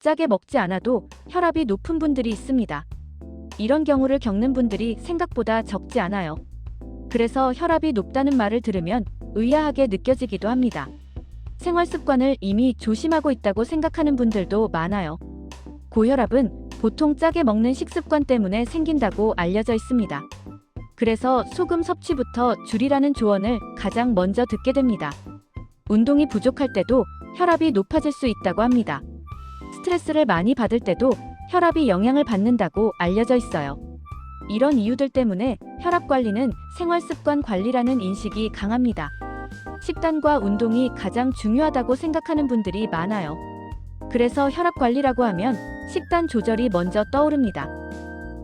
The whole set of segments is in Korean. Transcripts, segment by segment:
짜게 먹지 않아도 혈압이 높은 분들이 있습니다. 이런 경우를 겪는 분들이 생각보다 적지 않아요. 그래서 혈압이 높다는 말을 들으면 의아하게 느껴지기도 합니다. 생활 습관을 이미 조심하고 있다고 생각하는 분들도 많아요. 고혈압은 보통 짜게 먹는 식습관 때문에 생긴다고 알려져 있습니다. 그래서 소금 섭취부터 줄이라는 조언을 가장 먼저 듣게 됩니다. 운동이 부족할 때도 혈압이 높아질 수 있다고 합니다. 스트레스를 많이 받을 때도 혈압이 영향을 받는다고 알려져 있어요. 이런 이유들 때문에 혈압 관리는 생활 습관 관리라는 인식이 강합니다. 식단과 운동이 가장 중요하다고 생각하는 분들이 많아요. 그래서 혈압 관리라고 하면 식단 조절이 먼저 떠오릅니다.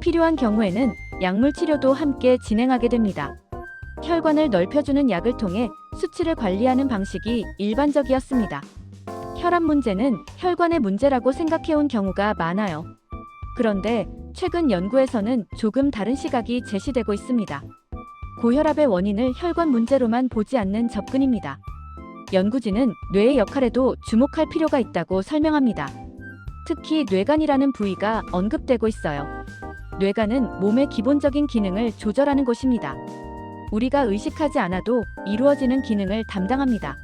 필요한 경우에는 약물 치료도 함께 진행하게 됩니다. 혈관을 넓혀주는 약을 통해 수치를 관리하는 방식이 일반적이었습니다. 혈압 문제는 혈관의 문제라고 생각해온 경우가 많아요. 그런데 최근 연구에서는 조금 다른 시각이 제시되고 있습니다. 고혈압의 원인을 혈관 문제로만 보지 않는 접근입니다. 연구진은 뇌의 역할에도 주목할 필요가 있다고 설명합니다. 특히 뇌간이라는 부위가 언급되고 있어요. 뇌간은 몸의 기본적인 기능을 조절하는 곳입니다. 우리가 의식하지 않아도 이루어지는 기능을 담당합니다.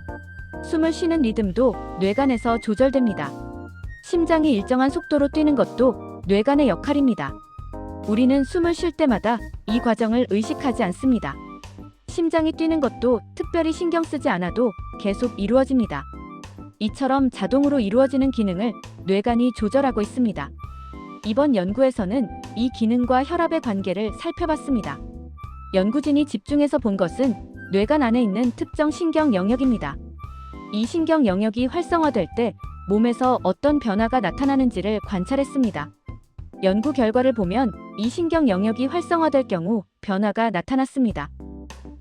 숨을 쉬는 리듬도 뇌간에서 조절됩니다. 심장이 일정한 속도로 뛰는 것도 뇌간의 역할입니다. 우리는 숨을 쉴 때마다 이 과정을 의식하지 않습니다. 심장이 뛰는 것도 특별히 신경 쓰지 않아도 계속 이루어집니다. 이처럼 자동으로 이루어지는 기능을 뇌간이 조절하고 있습니다. 이번 연구에서는 이 기능과 혈압의 관계를 살펴봤습니다. 연구진이 집중해서 본 것은 뇌간 안에 있는 특정 신경 영역입니다. 이 신경 영역이 활성화될 때 몸에서 어떤 변화가 나타나는지를 관찰했습니다. 연구 결과를 보면 이 신경 영역이 활성화될 경우 변화가 나타났습니다.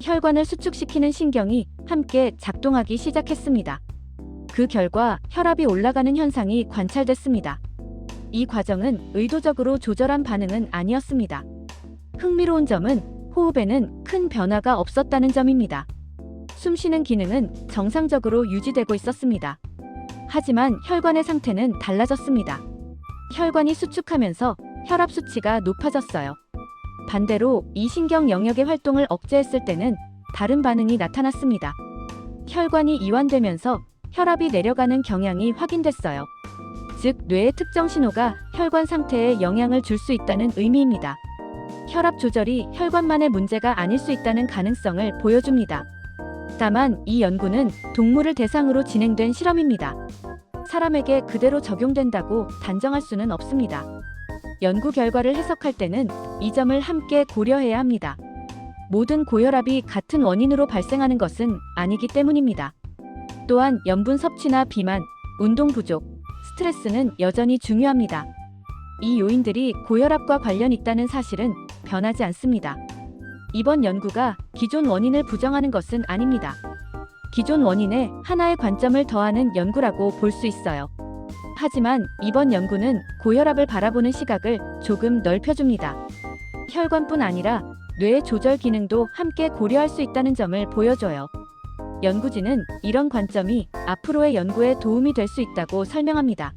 혈관을 수축시키는 신경이 함께 작동하기 시작했습니다. 그 결과 혈압이 올라가는 현상이 관찰됐습니다. 이 과정은 의도적으로 조절한 반응은 아니었습니다. 흥미로운 점은 호흡에는 큰 변화가 없었다는 점입니다. 숨쉬는 기능은 정상적으로 유지되고 있었습니다. 하지만 혈관의 상태는 달라졌습니다. 혈관이 수축하면서 혈압 수치가 높아졌어요. 반대로 이 신경 영역의 활동을 억제했을 때는 다른 반응이 나타났습니다. 혈관이 이완되면서 혈압이 내려가는 경향이 확인됐어요. 즉, 뇌의 특정 신호가 혈관 상태에 영향을 줄 수 있다는 의미입니다. 혈압 조절이 혈관만의 문제가 아닐 수 있다는 가능성을 보여줍니다. 다만 이 연구는 동물을 대상으로 진행된 실험입니다. 사람에게 그대로 적용된다고 단정할 수는 없습니다. 연구 결과를 해석할 때는 이 점을 함께 고려해야 합니다. 모든 고혈압이 같은 원인으로 발생하는 것은 아니기 때문입니다. 또한 염분 섭취나 비만, 운동 부족, 스트레스는 여전히 중요합니다. 이 요인들이 고혈압과 관련 있다는 사실은 변하지 않습니다. 이번 연구가 기존 원인을 부정하는 것은 아닙니다. 기존 원인에 하나의 관점을 더하는 연구라고 볼 수 있어요. 하지만 이번 연구는 고혈압을 바라보는 시각을 조금 넓혀줍니다. 혈관뿐 아니라 뇌의 조절 기능도 함께 고려할 수 있다는 점을 보여줘요. 연구진은 이런 관점이 앞으로의 연구에 도움이 될 수 있다고 설명합니다.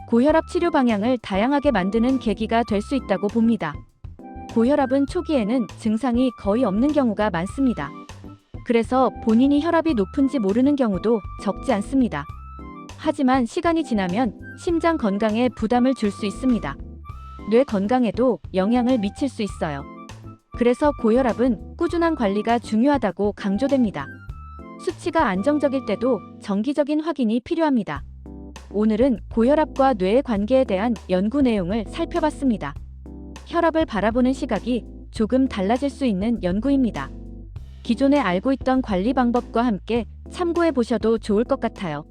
고혈압 치료 방향을 다양하게 만드는 계기가 될 수 있다고 봅니다. 고혈압은 초기에는 증상이 거의 없는 경우가 많습니다. 그래서 본인이 혈압이 높은지 모르는 경우도 적지 않습니다. 하지만 시간이 지나면 심장 건강에 부담을 줄 수 있습니다. 뇌 건강에도 영향을 미칠 수 있어요. 그래서 고혈압은 꾸준한 관리가 중요하다고 강조됩니다. 수치가 안정적일 때도 정기적인 확인이 필요합니다. 오늘은 고혈압과 뇌의 관계에 대한 연구 내용을 살펴봤습니다. 혈압을 바라보는 시각이 조금 달라질 수 있는 연구입니다. 기존에 알고 있던 관리 방법과 함께 참고해 보셔도 좋을 것 같아요.